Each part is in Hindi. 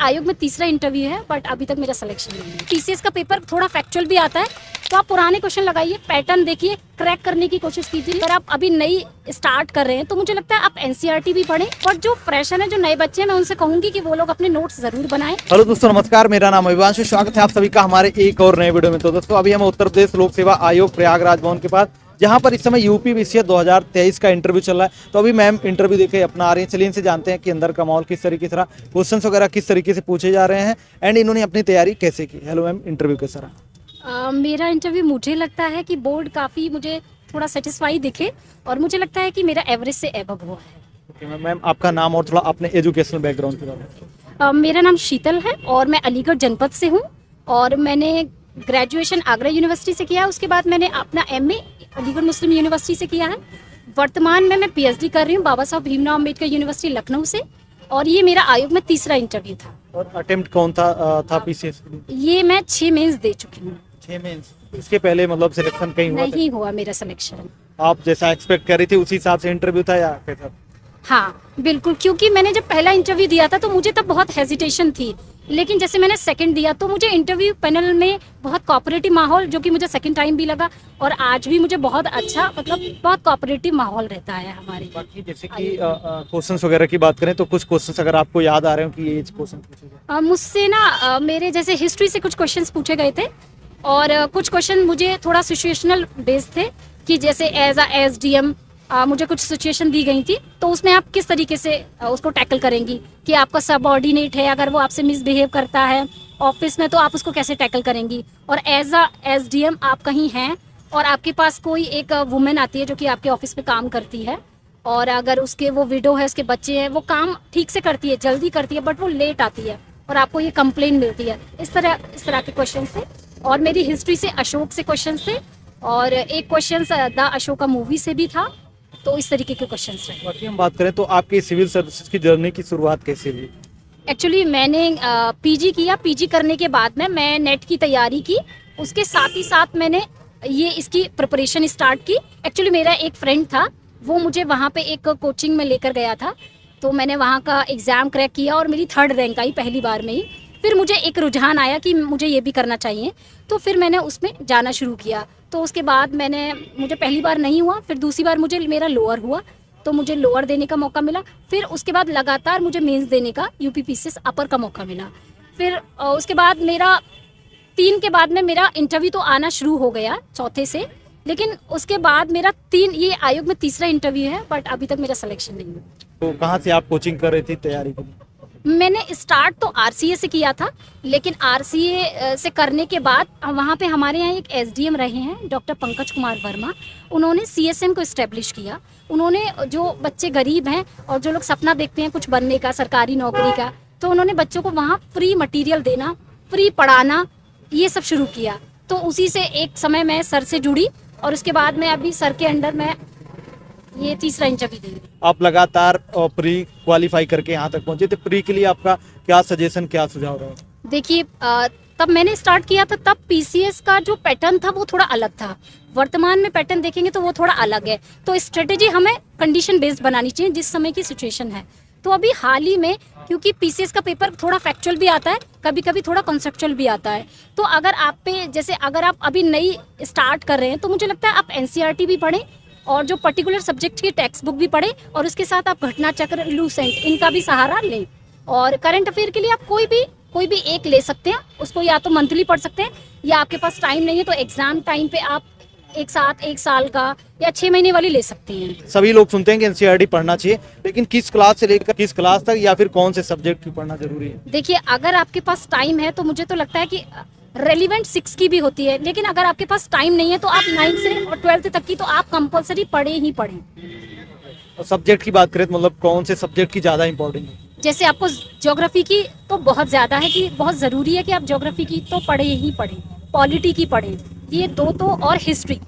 आयोग में तीसरा इंटरव्यू है, बट अभी तक मेरा सिलेक्शन नहीं है। पीसीएस का पेपर थोड़ा फैक्चुअल भी आता है, तो आप पुराने क्वेश्चन लगाइए, पैटर्न देखिए, क्रैक करने की कोशिश कीजिए। अगर आप अभी नई स्टार्ट कर रहे हैं तो मुझे लगता है आप एनसीईआरटी भी पढ़ें, बट जो फ्रेशर है, जो नए बच्चे हैं, मैं उनसे कहूंगी कि वो लोग अपने नोट्स जरूर बनाएं। हेलो दोस्तों, नमस्कार। मेरा नाम अभिवांशु, स्वागत है आप सभी का हमारे एक और नए वीडियो में। तो दोस्तों, अभी हम उत्तर प्रदेश लोक सेवा आयोग प्रयागराज भवन के पास, जहां पर इस समय यूपी बीसीएस 2023 का इंटरव्यू चल रहा है। तो अभी मैम इंटरव्यू देके अपना आ रही हैं। चलिए इनसे जानते हैं कि अंदर का माहौल किस तरीके से रहा, क्वेश्चंस वगैरह किस तरीके से पूछे जा रहे हैं एंड इन्होंने अपनी तैयारी कैसे की। हेलो मैम, इंटरव्यू कैसा रहा? मेरा इंटरव्यू, मुझे लगता है कि बोर्ड काफ़ी मुझे थोड़ा सेटिस्फाई दिखे और मुझे लगता है कि मेरा एवरेज से एबव हुआ है। ओके मैम, आपका नाम और थोड़ा अपने एजुकेशनल बैकग्राउंड के बारे में। मेरा नाम शीतल है और मैं अलीगढ़ जनपद से हूँ और मैंने ग्रेजुएशन आगरा यूनिवर्सिटी से किया है। उसके बाद मैंने अपना एमए अलीगढ़ मुस्लिम यूनिवर्सिटी से किया है। वर्तमान में मैं पीएचडी कर रही हूँ बाबा साहब भीमराव अम्बेडकर यूनिवर्सिटी लखनऊ से, और ये मेरा आयोग में तीसरा इंटरव्यू था। और अटेम्प्ट कौन था पीसीएस के लिए? ये मैं 6 मेंस दे चुकी हूँ। 6 मेंस। इसके पहले मतलब सिलेक्शन कहीं हुआ नहीं हुआ मेरा सिलेक्शन। आप जैसा एक्सपेक्ट कर रही थी उसी हिसाब से इंटरव्यू था या कैसा? हाँ बिल्कुल, क्योंकि मैंने जब पहला इंटरव्यू दिया था तो मुझे तब बहुत हेजिटेशन थी, लेकिन जैसे मैंने सेकंड दिया तो मुझे इंटरव्यू पैनल में बहुत कोऑपरेटिव माहौल, जो कि मुझे सेकंड टाइम भी लगा और आज भी मुझे बहुत अच्छा, मतलब बहुत कोऑपरेटिव माहौल रहता है हमारे। बाकी जैसे कि क्वेश्चंस वगैरह की बात करें तो कुछ क्वेश्चंस अगर आपको याद आ रहे हो कि ये क्वेश्चन पूछे गए? मुझसे ना मेरे जैसे हिस्ट्री से कुछ क्वेश्चंस पूछे गए थे और कुछ क्वेश्चन मुझे थोड़ा सिचुएशनल बेस्ड थे कि जैसे एज अ एसडीएम मुझे कुछ सिचुएशन दी गई थी, तो उसमें आप किस तरीके से उसको टैकल करेंगी कि आपका सबऑर्डिनेट है, अगर वो आपसे मिसबिहेव करता है ऑफिस में तो आप उसको कैसे टैकल करेंगी। और एज अ एसडीएम आप कहीं हैं और आपके पास कोई एक वुमेन आती है जो कि आपके ऑफिस में काम करती है, और अगर उसके वो विडो है, उसके बच्चे हैं, वो काम ठीक से करती है, जल्दी करती है, बट वो लेट आती है और आपको ये कंप्लेन मिलती है। इस तरह के क्वेश्चन थे। और मेरी हिस्ट्री से अशोक से क्वेश्चन थे और एक क्वेश्चन द अशोका मूवी से भी था। तो इस तरीके के क्वेश्चंस रहे। बाकी हम बात करें तो आपकी सिविल सर्विसेज की जर्नी की शुरुआत कैसे हुई? एक्चुअली मैंने पीजी किया। पीजी करने के बाद में मैं नेट की तैयारी की, उसके साथ ही साथ मैंने ये इसकी प्रिपरेशन स्टार्ट की। एक्चुअली मेरा एक फ्रेंड था, वो मुझे वहाँ पे एक कोचिंग में लेकर गया था, तो मैंने वहाँ का एग्ज़ाम क्रैक किया और मेरी 3rd रैंक आई पहली बार में ही। फिर मुझे एक रुझान आया कि मुझे ये भी करना चाहिए, तो फिर मैंने उसमें जाना शुरू किया। तो उसके बाद मुझे पहली बार नहीं हुआ, फिर दूसरी बार मुझे मेरा लोअर हुआ, तो मुझे लोअर देने का मौका मिला। फिर उसके बाद लगातार मुझे मेंस देने का यूपी पीसीएस अपर का मौका मिला। फिर उसके बाद मेरा 3 के बाद में मेरा इंटरव्यू तो आना शुरू हो गया चौथे से, लेकिन उसके बाद मेरा ये आयोग में तीसरा इंटरव्यू है, बट अभी तक मेरा सिलेक्शन नहीं हुआ। तो कहाँ से आप कोचिंग कर रही थी तैयारी के लिए? मैंने स्टार्ट तो आरसीए से किया था, लेकिन आरसीए से करने के बाद वहाँ पे हमारे यहाँ एक एसडीएम रहे हैं डॉक्टर पंकज कुमार वर्मा, उन्होंने सीएसएम को इस्टेब्लिश किया। उन्होंने जो बच्चे गरीब हैं और जो लोग सपना देखते हैं कुछ बनने का, सरकारी नौकरी का, तो उन्होंने बच्चों को वहाँ फ्री मटेरियल देना, फ्री पढ़ाना, ये सब शुरू किया। तो उसी से एक समय मैं सर से जुड़ी और उसके बाद मैं अभी सर के अंडर मैं ये तीसरा इंटरव्यू दे रही हूँ। आप लगातार प्री क्वालिफाई करके यहाँ तक पहुंचे, तो प्री के लिए आपका क्या सजेशन, क्या सुझाव रहा? देखिए, तब मैंने स्टार्ट किया था, तब पीसीएस का जो पैटर्न था वो थोड़ा अलग था। वर्तमान में पैटर्न देखेंगे तो वो थोड़ा अलग है, तो स्ट्रेटेजी हमें कंडीशन बेस्ड बनानी चाहिए जिस समय की सिचुएशन है। तो अभी हाल ही में, क्योंकि पीसीएस का पेपर थोड़ा फैक्चुअल भी आता है, कभी कभी थोड़ा कॉन्सेप्चुअल भी आता है, तो अगर आप पे जैसे अगर आप अभी नई स्टार्ट कर रहे हैं तो मुझे लगता है आप एनसीईआरटी भी पढ़ें और जो पर्टिकुलर सब्जेक्ट की टेक्स्ट बुक भी पढ़ें, और उसके साथ आप घटना चक्र, लूसेंट, इनका भी सहारा लें। और करंट अफेयर के लिए आप कोई भी एक ले सकते हैं, उसको या तो मंथली पढ़ सकते हैं, या आपके पास टाइम नहीं है तो एग्जाम टाइम पे आप एक साल का या 6 महीने वाली ले सकते हैं। सभी लोग सुनते हैं कि एनसीईआरटी पढ़ना चाहिए, लेकिन किस क्लास से लेकर किस क्लास तक या फिर कौन से सब्जेक्ट की पढ़ना जरूरी है? देखिए, अगर आपके पास टाइम है तो मुझे तो लगता है कि रेलिवेंट 6 की भी होती है, लेकिन अगर आपके पास टाइम नहीं है तो आप 9 से और 12th तक की तो आप कंपलसरी पढ़े ही पढ़ें। और सब्जेक्ट की बात करें तो मतलब कौन से सब्जेक्ट की ज़्यादा इंपॉर्टेंट है? जैसे आपको ज्योग्राफी की तो बहुत ज़्यादा है कि बहुत ज़रूरी है कि आप ज्योग्राफी की तो पढ़े ही पढ़ें, पॉलिटी की पढ़ें, ये 2 तो, और हिस्ट्री,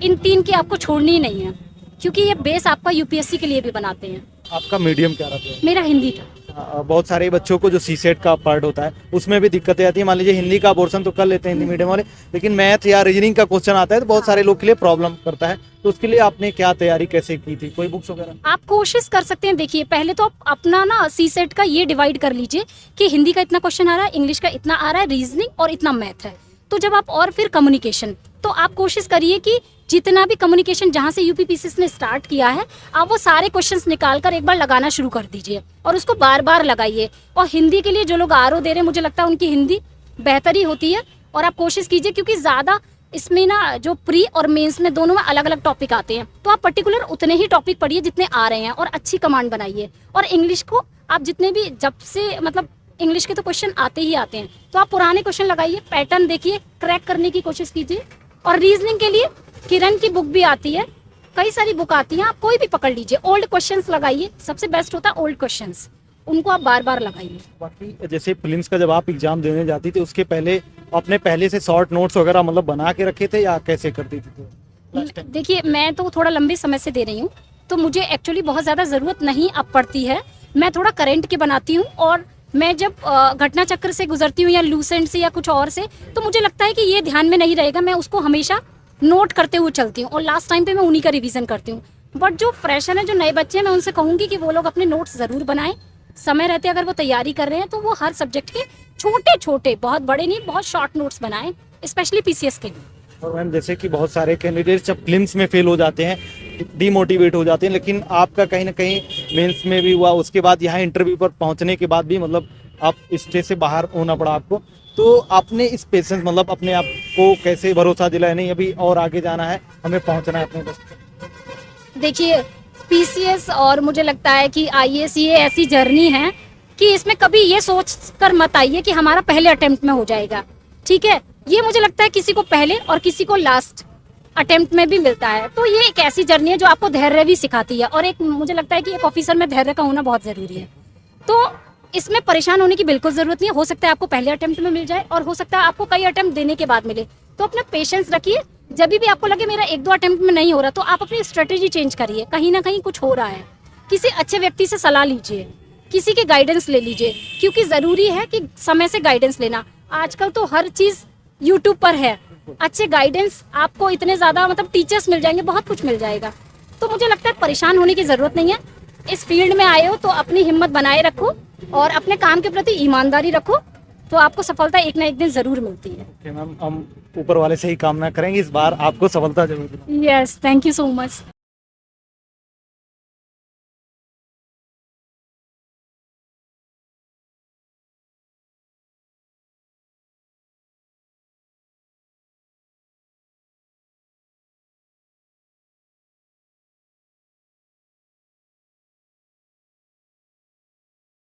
इन 3 की आपको छोड़नी ही नहीं है, क्योंकि ये बेस आपका यूपीएससी के लिए भी बनाते हैं। आपका मीडियम क्या रहा है? मेरा हिंदी था। बहुत सारे बच्चों को जो सीसेट का पार्ट होता है उसमें भी दिक्कतें आती है। मान लीजिए हिंदी का पोर्शन तो कर लेते हैं हिंदी मीडियम वाले, लेकिन मैथ या रीजनिंग का क्वेश्चन आता है तो बहुत सारे लोग के लिए प्रॉब्लम करता है। तो उसके लिए आपने क्या तैयारी कैसे की थी, कोई बुक्स वगैरह? आप कोशिश कर सकते हैं। देखिए पहले तो आप अपना ना सी सेट का ये डिवाइड कर लीजिए कि हिंदी का इतना क्वेश्चन आ रहा है, इंग्लिश का इतना आ रहा है, रीजनिंग और इतना मैथ है। तो जब आप, और फिर कम्युनिकेशन, तो आप कोशिश करिए कि जितना भी कम्युनिकेशन जहाँ से यूपीपीसीएस ने स्टार्ट किया है, आप वो सारे क्वेश्चंस निकाल कर एक बार लगाना शुरू कर दीजिए और उसको बार बार लगाइए। और हिंदी के लिए जो लोग आरओ दे रहे हैं, मुझे लगता है उनकी हिंदी बेहतर ही होती है। और आप कोशिश कीजिए, क्योंकि ज़्यादा इसमें ना जो प्री और मेंस में दोनों में अलग अलग टॉपिक आते हैं, तो आप पर्टिकुलर उतने ही टॉपिक पढ़िए जितने आ रहे हैं और अच्छी कमांड बनाइए। और इंग्लिश को आप जितने भी, जब से मतलब इंग्लिश के तो क्वेश्चन आते ही आते हैं, तो आप पुराने क्वेश्चन लगाइए, पैटर्न देखिए, क्रैक करने की कोशिश कीजिए। और रीजनिंग के लिए किरण की बुक भी आती है, कई सारी बुक आती हैं, आप कोई भी पकड़ लीजिए, ओल्ड क्वेश्चंस लगाइए, सबसे बेस्ट होता है ओल्ड क्वेश्चंस, उनको आप बार बार लगाइए। बाकी जैसे प्रीलिम्स का जब आप एग्जाम देने जाती थी उसके पहले आपने पहले से शॉर्ट नोट्स वगैरह मतलब बना के रखे थे या कैसे करती थी? देखिए मैं तो थोड़ा लंबे समय से दे रही हूँ, तो मुझे एक्चुअली बहुत ज़्यादा ज़रूरत नहीं अब पड़ती है। मैं थोड़ा करंट के बनाती हूँ, और मैं जब घटना चक्र से गुजरती हूँ या लूसेंट से या कुछ और से, तो मुझे लगता है कि ये ध्यान में नहीं रहेगा, मैं उसको हमेशा नोट करते हुए चलती हूँ और लास्ट टाइम पे मैं उन्हीं का रिवीजन करती हूँ। बट जो फ्रेशर है, जो नए बच्चे हैं, मैं उनसे कहूँगी कि वो लोग अपने नोट्स ज़रूर बनाएं। समय रहते अगर वो तैयारी कर रहे हैं तो वो हर सब्जेक्ट के छोटे छोटे, बहुत बड़े नहीं, बहुत शॉर्ट नोट्स बनाएं, स्पेशली पीसीएस के लिए। और मैम जैसे कि बहुत सारे कैंडिडेट्स जब प्रीलिम्स में फेल हो जाते हैं, डीमोटिवेट हो जाते हैं, लेकिन आपका कहीं ना कहीं मेंस में भी हुआ, उसके बाद यहाँ इंटरव्यू पर पहुँचने के बाद भी मतलब आप स्टेज से बाहर होना पड़ा आपको, तो आपने इस पेशेंस मतलब अपने आप को कैसे भरोसा दिलाया, नहीं अभी और आगे जाना है, हमें पहुँचना है अपने बस? देखिए पीसीएस और मुझे लगता है कि आईएएस ये ऐसी जर्नी है कि इसमें कभी ये सोच कर मत आइए कि हमारा पहले अटेम्प्ट में हो जाएगा, ठीक है। ये मुझे लगता है किसी को पहले और किसी को लास्ट अटेम्प्ट में भी मिलता है। तो ये एक ऐसी जर्नी है जो आपको धैर्य भी सिखाती है, और एक मुझे लगता है कि एक ऑफिसर में धैर्य का होना बहुत ज़रूरी है। तो इसमें परेशान होने की बिल्कुल ज़रूरत नहीं है। हो सकता है आपको पहले अटेम्प्ट में मिल जाए, और हो सकता है आपको कई अटेम्प्ट देने के बाद मिले। तो अपना पेशेंस रखिए, जब भी आपको लगे मेरा एक दो अटेम्प्ट में नहीं हो रहा, तो आप अपनी स्ट्रेटेजी चेंज करिए, कहीं ना कहीं कुछ हो रहा है। किसी अच्छे व्यक्ति से सलाह लीजिए, किसी के गाइडेंस ले लीजिए, क्योंकि ज़रूरी है कि समय से गाइडेंस लेना। आजकल तो हर चीज़ यूट्यूब पर है, अच्छे गाइडेंस आपको इतने ज़्यादा मतलब टीचर्स मिल जाएंगे, बहुत कुछ मिल जाएगा। तो मुझे लगता है परेशान होने की ज़रूरत नहीं है। इस फील्ड में आए हो तो अपनी हिम्मत बनाए रखो और अपने काम के प्रति ईमानदारी रखो, तो आपको सफलता एक ना एक दिन ज़रूर मिलती है। ओके मैम, हम ऊपर वाले से ही कामना करेंगे इस बार आपको सफलता जरूर मिले। Yes, thank you so much.